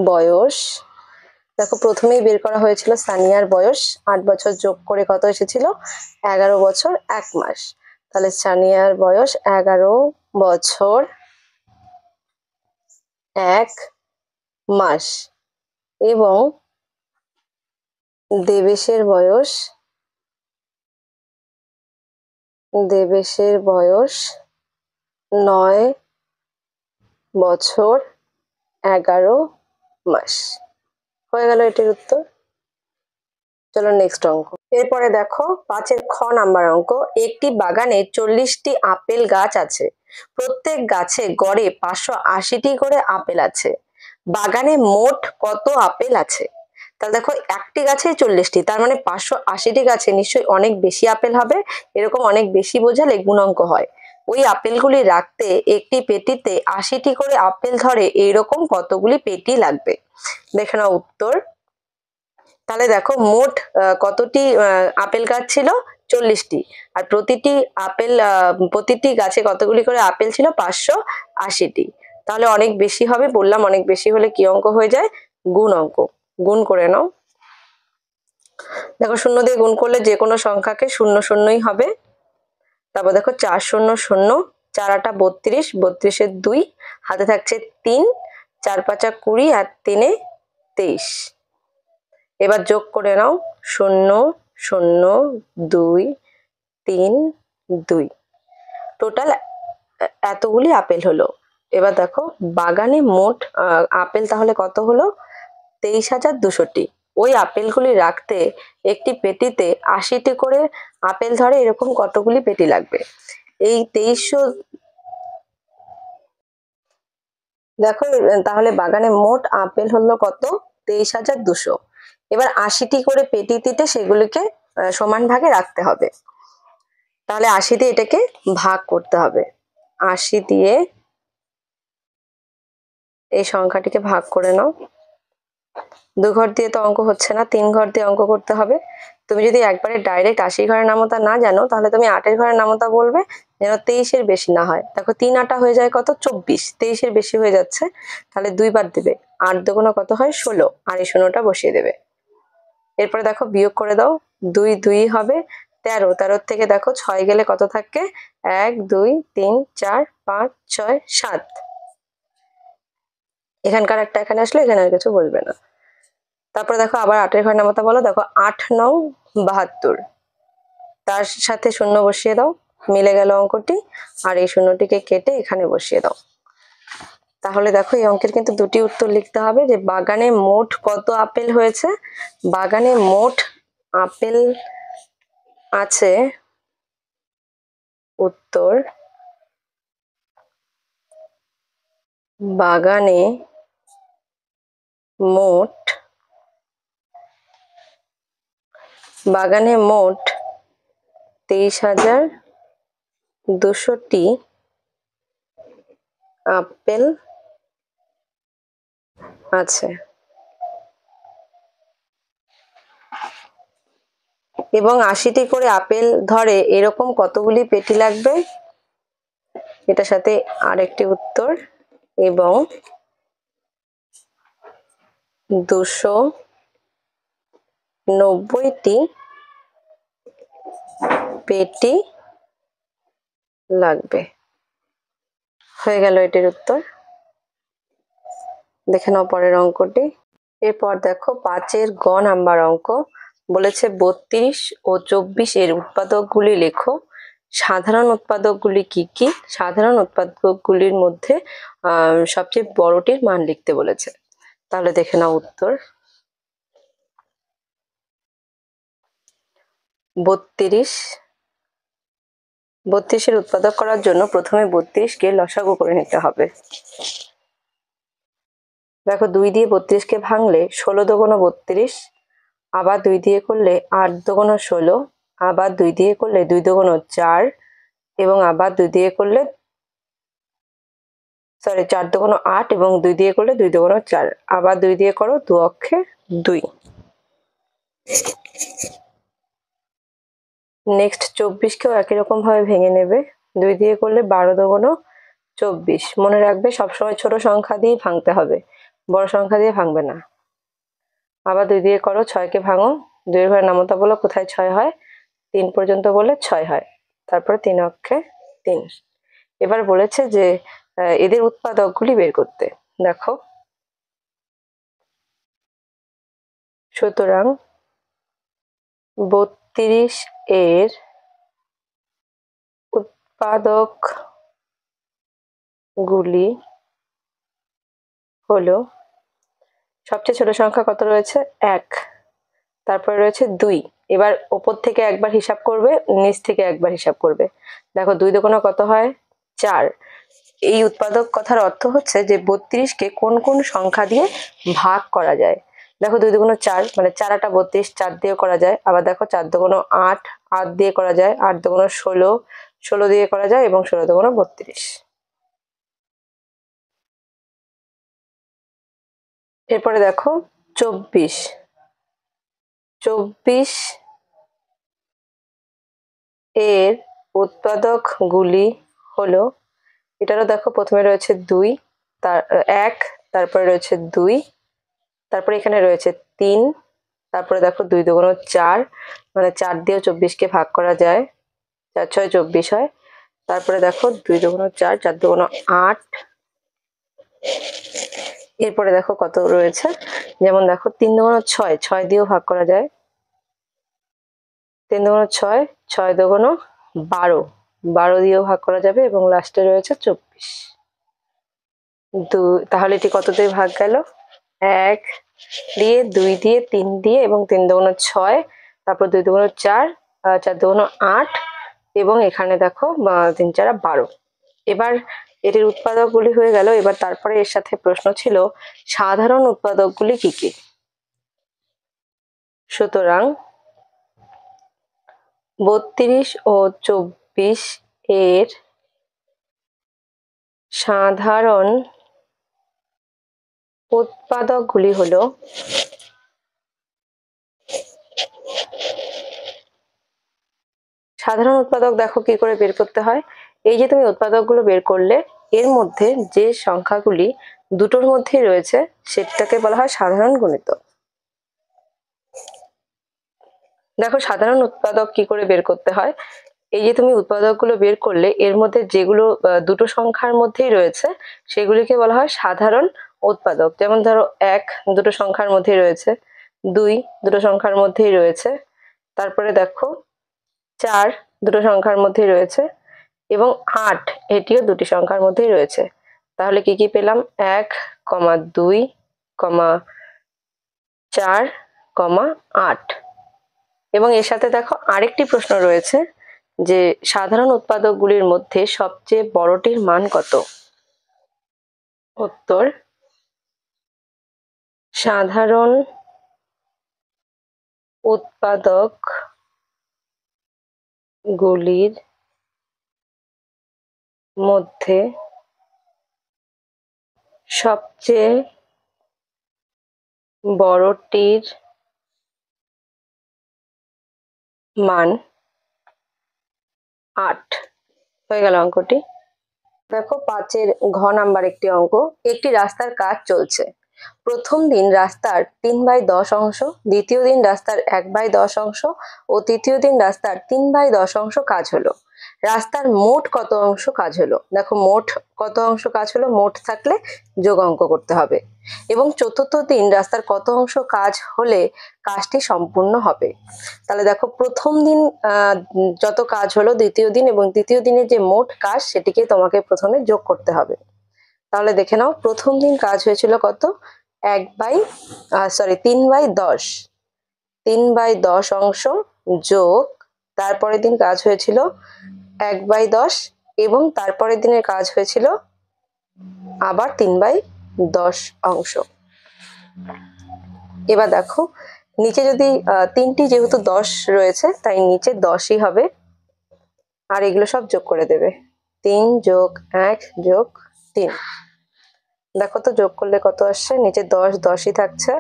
বয়স দেখো প্রথমেই বের করা হয়েছিল সানিয়ার বয়স, 8 বছর যোগ করে কত এসেছিল? 11 বছর 1 মাস। তাহলে সানিয়ার বয়স 11 বছর 1 মাস এবং দেবেশের বয়স 9 বছর 11 মাস। হয়ে গেল এটির উত্তর। চলো নেক্সট অঙ্ক। এরপরে দেখো 5-এর খ নাম্বার অঙ্ক। একটি বাগানে 40টি আপেল গাছ আছে, প্রত্যেক গাছে গড়ে 580টি করে আপেল আছে, বাগানে মোট কত আপেল আছে? তাহলে দেখো একটি গাছে 40টি, তার মানে 580টি গাছে নিশ্চয়ই অনেক বেশি আপেল হবে। এরকম অনেক বেশি বোঝালে গুণাঙ্ক হয়। ওই আপেলগুলি রাখতে একটি পেটিতে 80টি করে আপেল ধরে এইরকম কতগুলি পেটি লাগবে? দেখে নাও উত্তর। তাহলে দেখো মোট কতটি আপেল গাছ ছিল? 40টি। আর প্রতিটি গাছে কতগুলি করে আপেল ছিল? 580টি। তাহলে অনেক বেশি হবে, বললাম অনেক বেশি হলে কি অঙ্ক হয়ে যায়? গুণ অঙ্ক। গুণ করে নাও। দেখো 0 দিয়ে গুণ করলে যে কোনো সংখ্যাকে 0 0ই হবে। তারপর দেখো 4 0 0, 4 8 32, 32 এর 2, হাতে থাকছে 3, 4 5 20 আর 3 23। এবার যোগ করে নাও 0 0 2 3 2। টোটাল এতগুলি আপেল হলো। এবার দেখো বাগানে মোট আপেল তাহলে কত হলো? 23,200টি। ওই আপেলগুলি রাখতে একটি পেটিতে 80টি করে আপেল ধরে এরকম কতগুলি পেটি লাগবে? এই 2300 দেখো তাহলে বাগানে মোট আপেল হলো কত? 23,200। এবার 80টি করে পেটিতে সেগুলিকে সমান ভাগে রাখতে হবে। তাহলে 80 দিয়ে এটাকে ভাগ করতে হবে। 80 দিয়ে এই সংখ্যাটিকে ভাগ করে নাও। 2 ঘর দিয়ে তো অঙ্ক হচ্ছে না, 3 ঘর দিয়ে অঙ্ক করতে হবে। তুমি যদি একবারে ডাইরেক্ট 80 ঘরের নামতা না জানো তাহলে তুমি 8-এর ঘরের নামতা বলবে, যেন 23-এর বেশি না হয়। দেখো 3 8 হয়ে যায় কত? 24। 23-এর বেশি হয়ে যাচ্ছে, তাহলে 2 বার দেবে। 8 2 কত হয়? 16। আর এই 0টা বসিয়ে দেবে। এরপরে দেখো বিয়োগ করে দাও। 2 2 হবে 13। 13 থেকে দেখো 6 গেলে কত থাকে? 1 2 3 4 5 6 7। এখানকার একটা এখানে আসলে এখানে আর কিছু বলবে না। তারপরে দেখো আবার 8-এর ঘরের নামতা বলো। দেখো 8 9 72, তার সাথে 0 বসিয়ে দাও, মিলে গেল অঙ্কটি। আর এই 0টিকে কেটে এখানে বসিয়ে দাও। তাহলে দেখো এই অঙ্কের কিন্তু দুটি উত্তর লিখতে হবে, যে বাগানে মোট কত আপেল হয়েছে। বাগানে মোট আপেল আছে, উত্তর বাগানে মোট 23,200টি আপেল আছে। এবং 80টি করে আপেল ধরে এরকম কতগুলি পেটি লাগবে? এটার সাথে আরেকটি উত্তর, এবং 290টি পেটি লাগবে। হয়ে গেল এটির উত্তর। দেখে নাও পরের অঙ্কটি। এরপর দেখো 5-এর গ নাম্বার অঙ্ক বলেছে 32 ও 24 এর উৎপাদকগুলি লেখো। সাধারণ উৎপাদকগুলি কি কি? সাধারণ উৎপাদকগুলির মধ্যে সবচেয়ে বড়টির মান লিখতে বলেছে। তাহলে দেখে নাও উত্তর। 32 এর উৎপাদক করার জন্য প্রথমে 32কে লসাগু করে নিতে হবে। দেখো 2 দিয়ে 32কে ভাঙলে 16 দুগুণ 32, আবার 2 দিয়ে করলে 8 দুগুণ 16, আবার 2 দিয়ে করলে 2 দুগুণ 4, এবং আবার 2 দিয়ে করলে 4 দুগুণ 8, এবং 2 দিয়ে করলে 2 দুগুণ 4, আবার 2 দিয়ে করো 2 অক্ষে 2। নেক্সট 24কেও একই রকম ভাবে ভেঙে নেবে। 2 দিয়ে করলে 12 দুগুণ 24। মনে রাখবে সবসময় ছোট সংখ্যা দিয়ে ভাঙতে হবে, বড় সংখ্যা দিয়ে ভাঙবে না। আবার 2 দিয়ে করো, 6কে ভাঙো, 2 এর ঘরে নামতা বলো কোথায় 6 হয়, 3 পর্যন্ত বলে 6 হয়, তারপরে 3 অক্ষে 3। এবার বলেছে যে এদের উৎপাদকগুলি বের করতে। দেখো, সুতরাং 32 এর উৎপাদক গুলি হলো, সবচেয়ে ছোট সংখ্যা কত রয়েছে? 1, তারপরে রয়েছে 2। এবার ওপর থেকে একবার হিসাব করবে, নিচ থেকে একবার হিসাব করবে। দেখো 2 দুগুণ কত হয়? 4। এই উৎপাদক কথার অর্থ হচ্ছে যে 32কে কোন কোন সংখ্যা দিয়ে ভাগ করা যায়। দেখো 2 দুগুণ 4, মানে 4 আটা 32, 4 দিয়ে করা যায়। আবার দেখো 4 দুগুণ 8, 8 দিয়ে করা যায়। 8 দুগুণ 16, 16 দিয়ে করা যায়, এবং 16 দুগুণ 32। এরপরে দেখো 24 এর উৎপাদক গুলি হলো, এটারও দেখো প্রথমে রয়েছে 2, তার 1, তারপরে রয়েছে 2, তারপরে এখানে রয়েছে 3, তারপরে দেখো 2 দুগুণ 4, মানে 4 দিয়ে 24কে ভাগ করা যায়, 4 6 24 হয়। তারপরে দেখো 2 দুগুণ 4, 4 দুগুণ 8। এরপরে দেখো কত রয়েছে, যেমন দেখো 3 দুগুণ 6, 6 দিয়েও ভাগ করা যায়। 3 দুগুণ 6, 6 দুগুণ 12, 12 দিয়েও ভাগ করা যাবে, এবং লাস্টে রয়েছে 24। তাহলে এটি কত দিয়ে ভাগ গেল? 1 দিয়ে, 2 দিয়ে, 3 দিয়ে, এবং 3 দুগুণ 6, তারপর 2 দুগুণ 4, 4 দুগুণ 8, এবং এখানে দেখো 3 4 12। এবার এটির উৎপাদকগুলি হয়ে গেল। এবার তারপরে এর সাথে প্রশ্ন ছিল সাধারণ উৎপাদকগুলি কি কি। সুতরাং 32 ও 24 এর সাধারণ উৎপাদকগুলি হলো, সাধারণ উৎপাদক দেখো কি করে বের করতে হয়। এই যে তুমি উৎপাদকগুলো বের করলে, এর মধ্যে যে সংখ্যাগুলি দুটোর মধ্যেই রয়েছে সেটাকে বলা হয় সাধারণ গুণিতক। দেখো সাধারণ উৎপাদক কি করে বের করতে হয়। এই যে তুমি উৎপাদকগুলো বের করলে, এর মধ্যে যেগুলো দুটো সংখ্যার মধ্যেই রয়েছে সেগুলিকে বলা হয় সাধারণ উৎপাদক। যেমন ধরো 1 দুটো সংখ্যার মধ্যেই রয়েছে, 2 দুটো সংখ্যার মধ্যেই রয়েছে, তারপরে দেখো 4 দুটো সংখ্যার মধ্যেই রয়েছে, এবং 8 এটিও দুটি সংখ্যার মধ্যেই রয়েছে। তাহলে কি কি পেলাম? 1, 2, 4, 8। এবং এর সাথে দেখো আরেকটি প্রশ্ন রয়েছে যে সাধারণ উৎপাদকগুলির মধ্যে সবচেয়ে বড়টির মান কত? উত্তর, সাধারণ উৎপাদক গুলির মধ্যে সবচেয়ে বড়টির মান 8 হয়ে গেল অঙ্কটি। দেখো 5-এর ঘ নাম্বার একটি অঙ্ক। একটি রাস্তার কাজ চলছে। প্রথম দিন রাস্তার 3/10 অংশ, দ্বিতীয় দিন রাস্তার 1/10 অংশ ও তৃতীয় দিন রাস্তার 3/10 অংশ কাজ হলো। রাস্তার মোট কত অংশ কাজ হলো? দেখো মোট কত অংশ কাজ হলো, মোট থাকলে যোগ অঙ্ক করতে হবে। এবং চতুর্থ দিন রাস্তার কত অংশ কাজ হলে কাজটি সম্পূর্ণ হবে? তাহলে দেখো প্রথম দিন যত কাজ হলো, দ্বিতীয় দিন এবং তৃতীয় দিনের যে মোট কাজ সেটিকে তোমাকে প্রথমে যোগ করতে হবে। তাহলে দেখে নাও, প্রথম দিন কাজ হয়েছিল কত? 3/10, 3/10 অংশ যোগ তারপরের দিন কাজ হয়েছিল 1/10 এবং তারপরের দিনের কাজ হয়েছিল আবার 3/10 অংশ। এবার দেখো নিচে যদি তিনটি যেহেতু 10 রয়েছে তাই নিচে 10ই হবে, আর এগুলো সব যোগ করে দেবে। 3 যোগ 1 যোগ 3, দেখো তো যোগ করলে কত আসছে? নিচে 10, 10ই থাকছে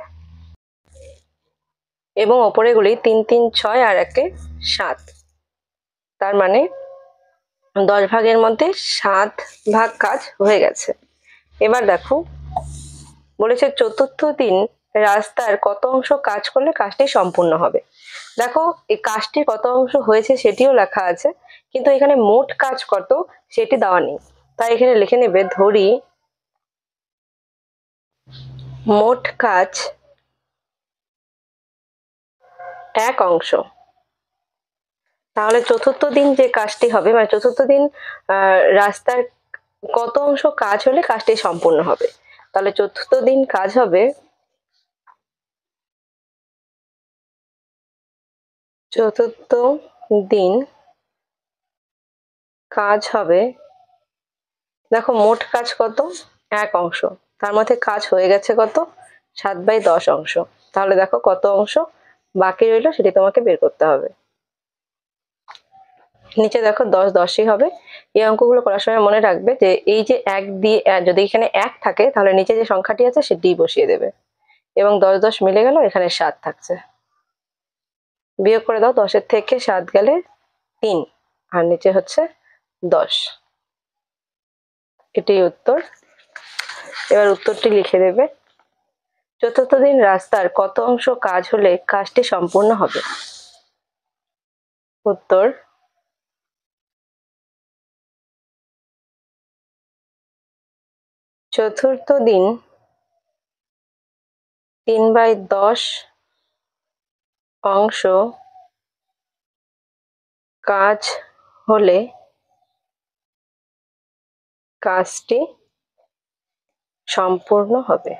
এবং ওপরে গুলি 3 3 6 আর 1 7, তার মানে 10 ভাগের মধ্যে 7 ভাগ কাজ হয়ে গেছে। এবার দেখো বলেছে চতুর্থ দিন রাস্তার কত অংশ কাজ করলে কাজটি সম্পূর্ণ হবে। দেখো এই কাজটির কত অংশ হয়েছে সেটিও লেখা আছে, কিন্তু এখানে মোট কাজ কত সেটি দেওয়া নেই। তাই এখানে লিখে নেবে, ধরি মোট কাজ 1 অংশ। তাহলে চতুর্থ দিন যে কাজটি হবে, মানে চতুর্থ দিন রাস্তার কত অংশ কাজ হলে কাজটি সম্পূর্ণ হবে? তাহলে চতুর্থ দিন কাজ হবে, চতুর্থ দিন কাজ হবে, দেখো মোট কাজ কত? 1 অংশ, তার মধ্যে কাজ হয়ে গেছে কত? 7/10 অংশ। তাহলে দেখো কত অংশ বাকি রইলো সেটি তোমাকে বের করতে হবে। নিচে দেখো 10 10ই হবে। এই অঙ্কগুলো করার সময় মনে রাখবে যে এই যে 1 দিয়ে যদি এখানে 1 থাকে তাহলে নিচে যে সংখ্যাটি আছে সেটিই বসিয়ে দেবে, এবং 10 10 মিলে গেল, এখানে 7 থাকছে। বিয়োগ করে দাও, 10-এর থেকে 7 গেলে 3 আর নিচে হচ্ছে 10। এটাই উত্তর। এবার উত্তরটি লিখে দেবে। চতুর্থ দিন রাস্তার কত অংশ কাজ হলে কাজটি সম্পূর্ণ হবে? উত্তর চতুর্থ দিন 3/10 অংশ কাজ হলে কাজটি সম্পূর্ণ হবে।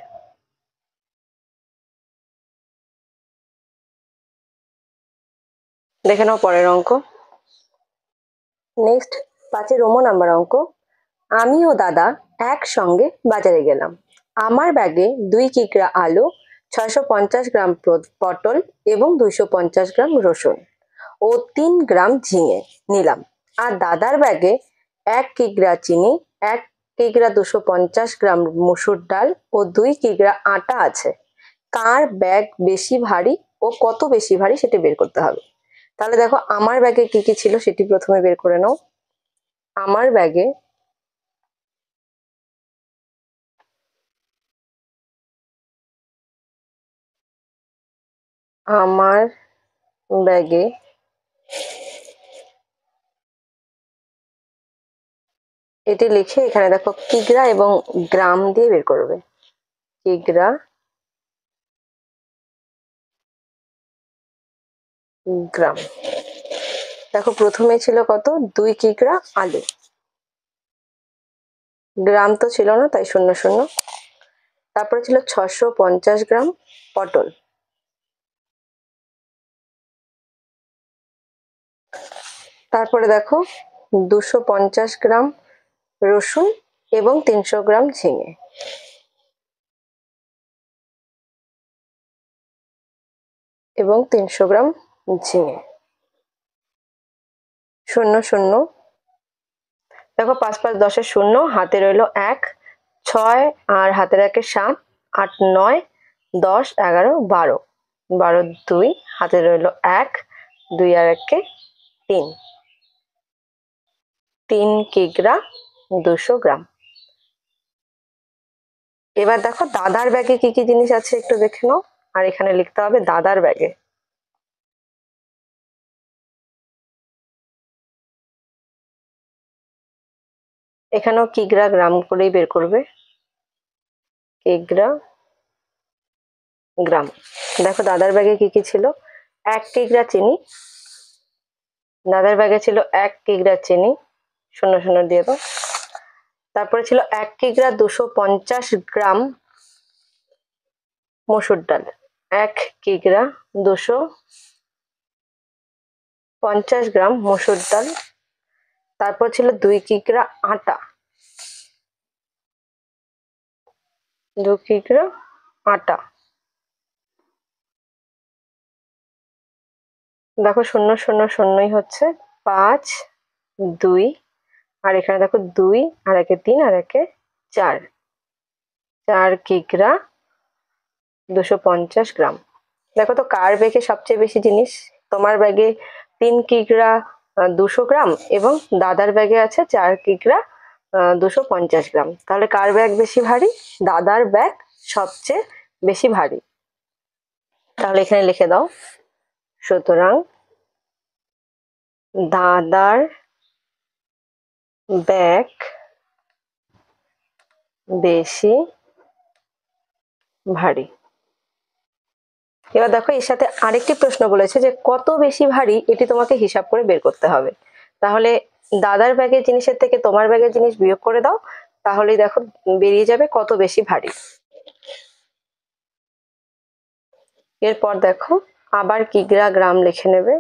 দেখে নাও পরের অঙ্ক। নেক্সট 5-এর রোমো নাম্বার অঙ্ক। আমি ও দাদা একসঙ্গে বাজারে গেলাম। আমার ব্যাগে 2 কিগ্রা আলু, 650 গ্রাম পটল এবং 250 গ্রাম রসুন ও 3 গ্রাম ঝিঙে নিলাম। আর দাদার ব্যাগে 1 কিগ্রা চিনি, 1 কিগ্রা 250 গ্রাম মসুর ডাল ও 2 কিগ্রা আটা আছে। কার ব্যাগ বেশি ভারী ও কত বেশি ভারী সেটি বের করতে হবে। তাহলে দেখো আমার ব্যাগে কি কি ছিল সেটি প্রথমে বের করে নাও। আমার ব্যাগে আমার ব্যাগে এটি লিখে এখানে দেখো কিগ্রা এবং গ্রাম দিয়ে বের করবে। কিগ্রা, গ্রাম। দেখো প্রথমে ছিল কত? 2 কিগ্রা আলু, গ্রাম তো ছিল না তাই 0 0। তারপরে ছিল 650 গ্রাম পটল, তারপরে দেখো 250 গ্রাম রসুন এবং 300 গ্রাম ঝিঙে, এবং 300 গ্রাম ঝিঙে, 0 0। দেখো 5 5 10 0, হাতে রইলো 1, 6 আর হাতের 1 7, 8 9 10 11 12, 12 2, হাতে রইলো 1, 2 আর 1 3, 3 কিগ্রা 200 গ্রাম। এবার দেখো দাদার ব্যাগে কি কি জিনিস আছে একটু দেখে নাও, আর এখানে লিখতে হবে দাদার ব্যাগে। এখানেও কিগ্রা গ্রাম করেই বের করবে, কিগ্রা গ্রাম। দেখো দাদার ব্যাগে কি কি ছিল, 1 কিগ্রা চিনি, দাদার ব্যাগে ছিল 1 কিগ্রা চিনি, 0 0 দিয়ে দাও। তারপরে ছিল 1 কিগ্রা 250 গ্রাম মসুর ডাল, 1 কিগ্রা 250 গ্রাম মসুর ডাল। তারপর ছিল 2 কিগ্রা আটা, 2 কিগ্রা আটা। দেখো 0 0 0ই হচ্ছে 5 2, আর এখানে দেখো 2 আর 1 3 আর 1 4, 4 কিগ্রা 250 গ্রাম। দেখো তো কার ব্যাগে সবচেয়ে বেশি জিনিস, তোমার ব্যাগে 3 কিগ্রা 200 গ্রাম এবং দাদার ব্যাগে আছে 4 কিগ্রা 250 গ্রাম। তাহলে কার ব্যাগ বেশি ভারী? দাদার ব্যাগ সবচেয়ে বেশি ভারী। তাহলে এখানে লিখে দাও, সুতরাং দাদার ব্যাগ বেশি ভারী। এবার দেখো এর সাথে আরেকটি প্রশ্ন বলেছে যে কত বেশি ভারী, এটি তোমাকে হিসাব করে বের করতে হবে। তাহলে দাদার ব্যাগের জিনিসের থেকে তোমার ব্যাগের জিনিস বিয়োগ করে দাও, তাহলেই দেখো বেরিয়ে যাবে কত বেশি ভারী। এরপর দেখো আবার কিগ্রা গ্রাম লিখে নেবে,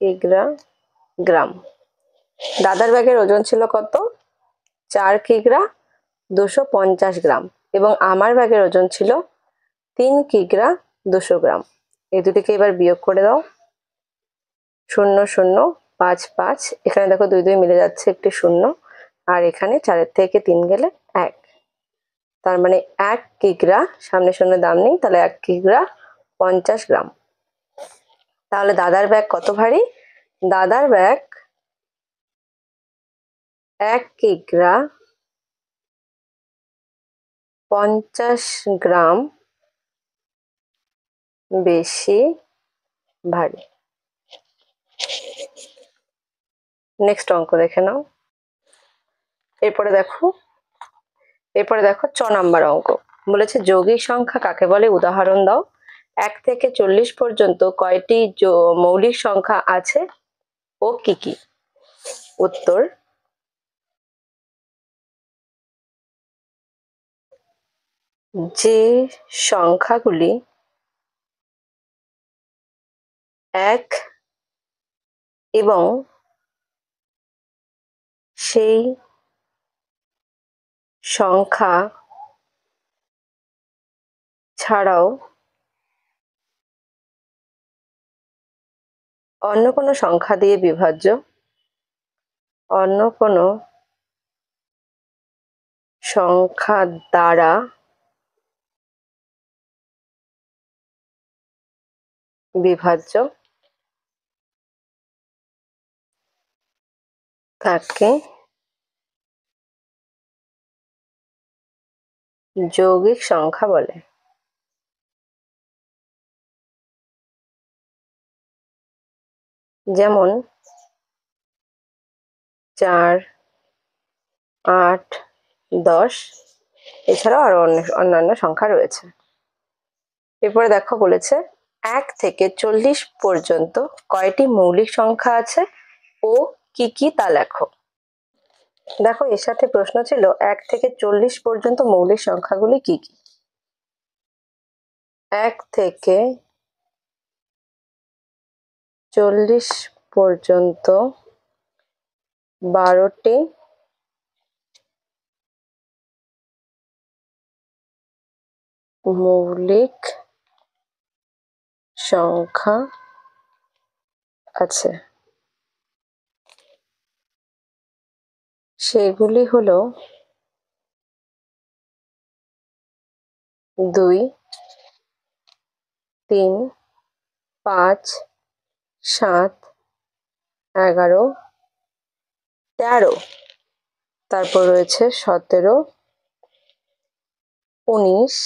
কিগ্রা গ্রাম। দাদার ব্যাগের ওজন ছিল কত? 4 কিগ্রা 250 গ্রাম, এবং আমার ব্যাগের ওজন ছিল 3 কিগ্রা 200 গ্রাম। এই দুটিকে এবার বিয়োগ করে দাও, 0 0 5 5, এখানে দেখো 2 2 মিলে যাচ্ছে, একটি 0, আর এখানে 4 থেকে 3 গেলে 1, তার মানে 1 কিগ্রা, সামনে 0 দাম নেই, তাহলে 1 কিগ্রা 50 গ্রাম। তাহলে দাদার ব্যাগ কত ভারী? দাদার ব্যাগ 1 কিগ্রা 50 গ্রাম বেশি ভারী। নেক্সট অঙ্ক দেখে নাও। এরপরে দেখো 6 নাম্বার অঙ্ক বলেছে যৌগিক সংখ্যা কাকে বলে, উদাহরণ দাও। 1 থেকে 40 পর্যন্ত কয়টি মৌলিক সংখ্যা আছে ও কি কি? উত্তর, যে সংখ্যাগুলি 1 এবং সেই সংখ্যা ছাড়াও অন্য কোনো সংখ্যা দিয়ে বিভাজ্য, অন্য কোনো সংখ্যা দ্বারা বিভাজ্য তাকে যৌগিক সংখ্যা বলে। যেমন 4 8 10, এছাড়াও আরো অন্যান্য সংখ্যা রয়েছে। এরপরে দেখো বলেছে 1 থেকে 40 পর্যন্ত কয়টি মৌলিক সংখ্যা আছে ও কি কি তা লেখো। দেখো এর সাথে প্রশ্ন ছিল 1 থেকে 40 পর্যন্ত মৌলিক সংখ্যাগুলি কি কি। 1 থেকে 40 পর্যন্ত 12টি মৌলিক সংখ্যা আছে, সেগুলি হলো 2 3 5 7, 11, 13, তারপর রয়েছে 17, 19,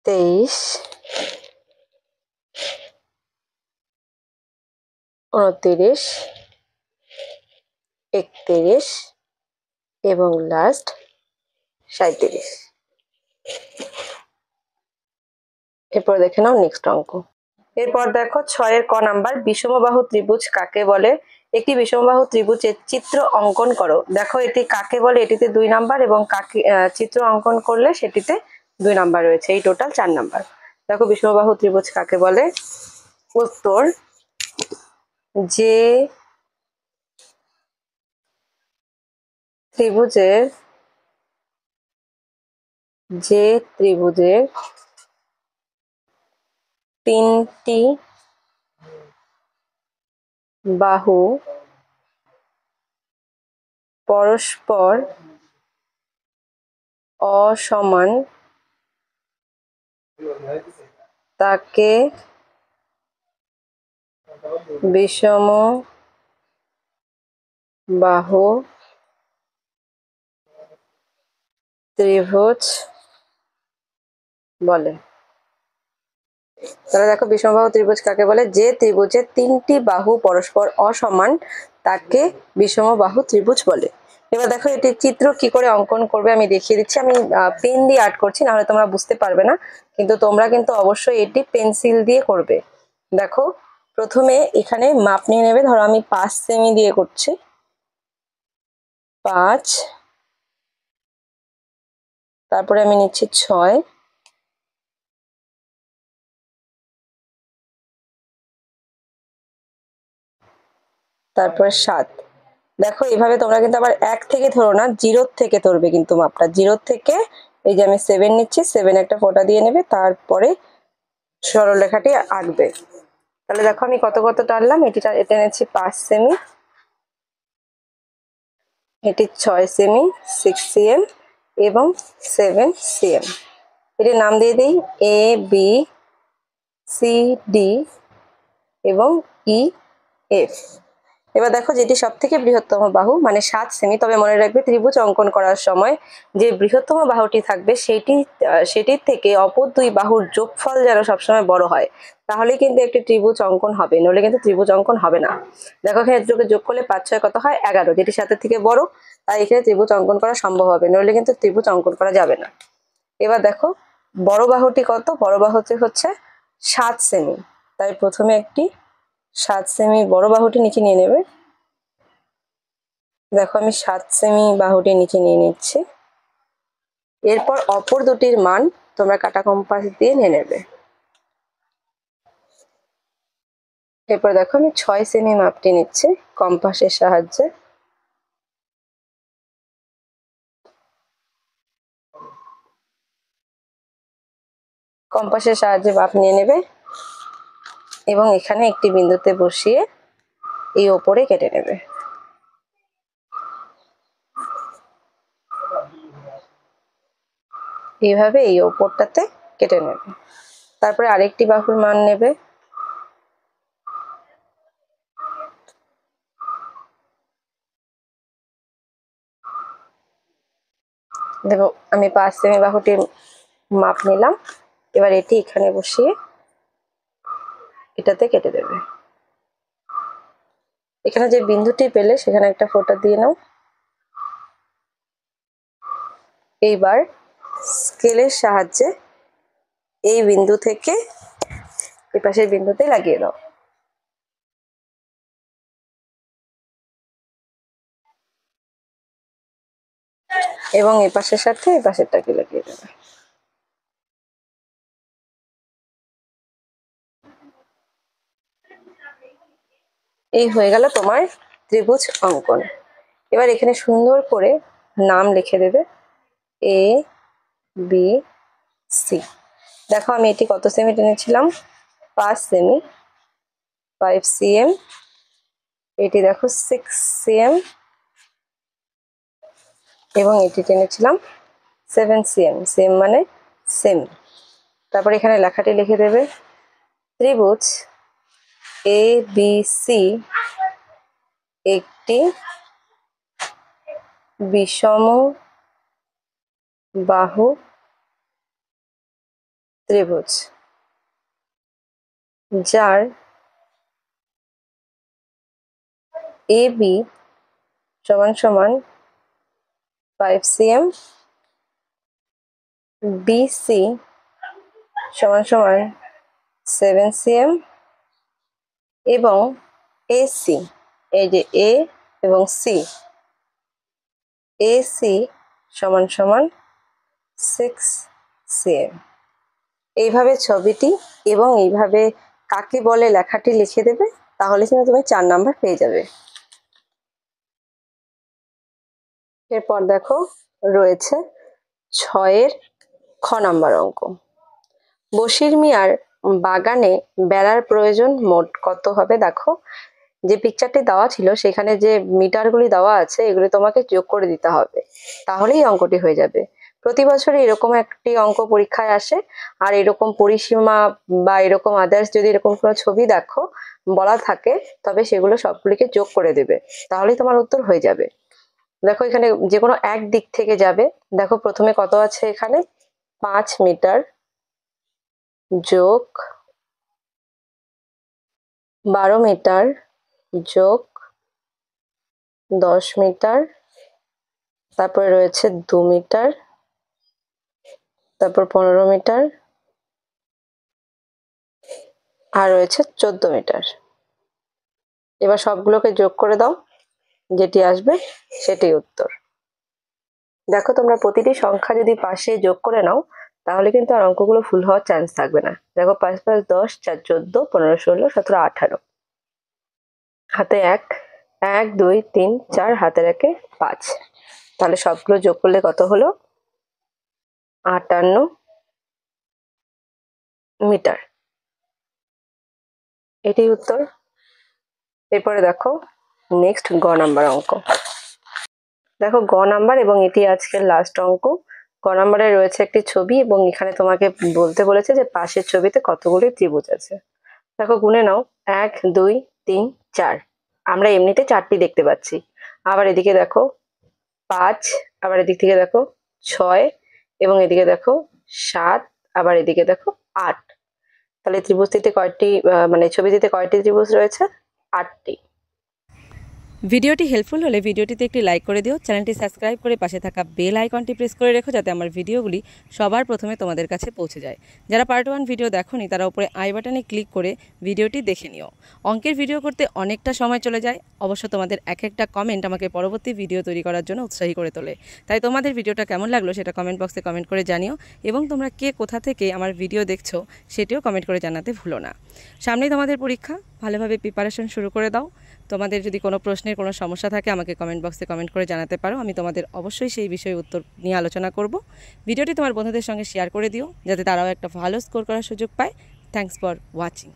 23, 29, 31 এবং লাস্ট 37। এরপর দেখে নাও নেক্সট অঙ্ক। এরপর দেখো 6-এর ক নাম্বার, বিষমবাহু ত্রিভুজ কাকে বলে? একটি বিষমবাহু ত্রিভুজের চিত্র অঙ্কন করো। দেখো এটি কাকে বলে, এটিতে 2 নাম্বার এবং কাকে চিত্র অঙ্কন করলে সেটিতে 2 নাম্বার রয়েছে, এই টোটাল 4 নাম্বার। দেখো বিষমবাহু ত্রিভুজ কাকে বলে? উত্তর, যে ত্রিভুজের তিনটি বাহু পরস্পর অসমান তাকে বিষমবাহু ত্রিভুজ বলে। তাহলে দেখো বিষমবাহু ত্রিভুজ কাকে বলে? যে ত্রিভুজের 3টি বাহু পরস্পর অসমান তাকে বিষমবাহু ত্রিভুজ বলে। এবার দেখো এটির চিত্র কি করে অঙ্কন করবে আমি দেখিয়ে দিচ্ছি। আমি পেন দিয়ে আর্ট করছি, নাহলে তোমরা বুঝতে পারবে না, কিন্তু তোমরা কিন্তু অবশ্যই এটি পেন্সিল দিয়ে করবে। দেখো প্রথমে এখানে মাপ নিয়ে নেবে, ধরো আমি 5 সেমি দিয়ে করছি, 5, তারপরে আমি নিচ্ছি 6, তারপরে 7। দেখো এইভাবে তোমরা কিন্তু আবার 1 থেকে ধরো না, 0 থেকে ধরবে কিন্তু মাপটা। 0 থেকে এই যে আমি 7 নিচ্ছি, 7 একটা ফোঁটা দিয়ে নেবে, তারপরে সরলরেখাটি আঁকবে। তাহলে দেখো আমি কত কত টানলাম, এটা এনেছি 5 সেমি, এটি 6 সেমি, 6 cm এবং 7 cm। এটির নাম দিয়ে দিই A, B, C, D এবং E, F। এবার দেখো যেটি সব থেকে বৃহত্তম বাহু মানে 7 সেমি, তবে মনে রাখবে ত্রিভুজ অঙ্কন করার সময় যে বৃহত্তম বাহুটি থাকবে সেটির থেকে অপর 2 বাহুর যোগফল যেন সবসময় বড় হয়, তাহলে কিন্তু একটি ত্রিভুজ অঙ্কন হবে, নইলে কিন্তু ত্রিভুজ অঙ্কন হবে না। দেখো এখানে যোগ করলে 5 6 কত হয়? 11, যেটি 7 থেকে বড়, তাই এখানে ত্রিভুজ অঙ্কন করা সম্ভব হবে, নইলে কিন্তু ত্রিভুজ অঙ্কন করা যাবে না। এবার দেখো বড় বাহুটি কত? বড় বাহুটি হচ্ছে 7 সেমি, তাই প্রথমে একটি 7 সেমি বড় বাহুটি নিচে নিয়ে নেবে। দেখো আমি 7 সেমি বাহুটি নিচে নিয়ে নিচ্ছি। এরপর অপর দুটির মান তোমরা কাটা কম্পাস দিয়ে নিয়ে নেবে। এরপর দেখো আমি 6 সেমি মাপটি নিচ্ছি কম্পাসের সাহায্যে। কম্পাসের সাহায্যে মাপ নিয়ে নেবে এবং এখানে একটি বিন্দুতে বসিয়ে এই ওপরে কেটে নেবে। এইভাবে এই ওপরটাতে কেটে নেবে। তারপরে আরেকটি বাহুর মান নেবে, দেখো আমি 5 সেমি বাহুটির মাপ নিলাম। এবার এটি এখানে বসিয়ে এটাতে কেটে দেবে। এখানে যে বিন্দুটি পেলে সেখানে একটা ফোঁটা দিয়ে নাও। এইবার স্কেলের সাহায্যে এই বিন্দু থেকে এই পাশের বিন্দুতে লাগিয়ে দাও। এবং এই পাশের সাথে এই পাশেরটাকে লাগিয়ে দেবে। এই হয়ে গেল তোমার ত্রিভুজ অঙ্কন। এবার এখানে সুন্দর করে নাম লিখে দেবে A, B, C। দেখো আমি এটি কত সেমি টেনেছিলাম? 5 semi, 5 cm। এটি দেখো 6 cm এবং এটি টেনেছিলাম 7 cm। সেম মানে সেমি। তারপর এখানে লেখাটি লিখে দেবে ত্রিভুজ ABC একটি বিষম বাহু ত্রিভুজ যার AB সমান সমান 5 cm, BC সমান সমান 7 cm এবং AC, এই যে A এবং C, AC সমান সমান 6 cm। এইভাবে ছবিটি এবং এইভাবে কাকে বলে লেখাটি লিখে দেবে, তাহলে কিন্তু তুমি 4 নাম্বার পেয়ে যাবে। এরপর দেখো রয়েছে 6-এর খ নাম্বার অঙ্ক। বশির মিয়ার বাগানে বেড়ার প্রয়োজন মোট কত হবে? দেখো যে পিকচারটি দেওয়া ছিল সেখানে যে মিটারগুলি দেওয়া আছে এগুলি তোমাকে যোগ করে দিতে হবে, তাহলেই অঙ্কটি হয়ে যাবে। প্রতি বছর এরকম একটি অঙ্ক পরীক্ষায় আসে, আর এরকম পরিসীমা বা এরকম আদার্স যদি এরকম কোনো ছবি দেখো বলা থাকে তবে সেগুলো সবগুলিকে যোগ করে দেবে, তাহলেই তোমার উত্তর হয়ে যাবে। দেখো এখানে যে কোনো এক দিক থেকে যাবে। দেখো প্রথমে কত আছে, এখানে 5 মিটার যোগ 12 মিটার যোগ 10 মিটার, তারপরে রয়েছে 2 মিটার, তারপর 15 মিটার, আর রয়েছে 14 মিটার। এবার সবগুলোকে যোগ করে দাও, যেটি আসবে সেটাই উত্তর। দেখো তোমরা প্রতিটি সংখ্যা যদি পাশে যোগ করে নাও তাহলে কিন্তু আর অঙ্কগুলো ফুল হওয়ার চান্স থাকবে না। দেখো 5 5 10, 4 14, 15 16, 17 18, হাতে 1 1 2 3 4, হাতের 1 5, তাহলে সবগুলো যোগ করলে কত হলো? 58 মিটার। এটাই উত্তর। এরপরে দেখো নেক্সট গ নাম্বার অঙ্ক। দেখো গ নাম্বার এবং এটি আজকের লাস্ট অঙ্ক। গ নাম্বারে রয়েছে একটি ছবি এবং এখানে তোমাকে বলতে বলেছে যে পাশের ছবিতে কতগুলি ত্রিভুজ আছে। দেখো গুনে নাও, 1 2 3 4, আমরা এমনিতে 4টি দেখতে পাচ্ছি। আবার এদিকে দেখো 5, আবার এদিক থেকে দেখো 6, এবং এদিকে দেখো 7, আবার এদিকে দেখো 8। তাহলে ত্রিভুজটিতে কয়টি মানে ছবিটিতে কয়টি ত্রিভুজ রয়েছে? 8টি। ভিডিওটি হেল্পফুল হলে ভিডিওটিতে একটি লাইক করে দিও, চ্যানেলটি সাবস্ক্রাইব করে পাশে থাকা বেল আইকনটি প্রেস করে রেখো যাতে আমার ভিডিওগুলি সবার প্রথমে তোমাদের কাছে পৌঁছে যায়। যারা পার্ট 1 ভিডিও দেখোনি তারা উপরে আই বাটনে ক্লিক করে ভিডিওটি দেখে নিও। অঙ্কের ভিডিও করতে অনেকটা সময় চলে যায়, অবশ্য তোমাদের এক একটা কমেন্ট আমাকে পরবর্তী ভিডিও তৈরি করার জন্য উৎসাহী করে তোলে। তাই তোমাদের ভিডিওটা কেমন লাগলো সেটা কমেন্ট বক্সে কমেন্ট করে জানিও, এবং তোমরা কে কোথা থেকে আমার ভিডিও দেখছো সেটিও কমেন্ট করে জানাতে ভুলো না। সামনেই তোমাদের পরীক্ষা, ভালোভাবে প্রিপারেশন শুরু করে দাও। তোমাদের যদি কোনো প্রশ্নের কোনো সমস্যা থাকে আমাকে কমেন্ট বক্সে কমেন্ট করে জানাতে পারো, আমি তোমাদের অবশ্যই সেই বিষয়ে উত্তর নিয়ে আলোচনা করব। ভিডিওটি তোমার বন্ধুদের সঙ্গে শেয়ার করে দিও যাতে তারাও একটা ভালো স্কোর করার সুযোগ পায়। Thanks for watching.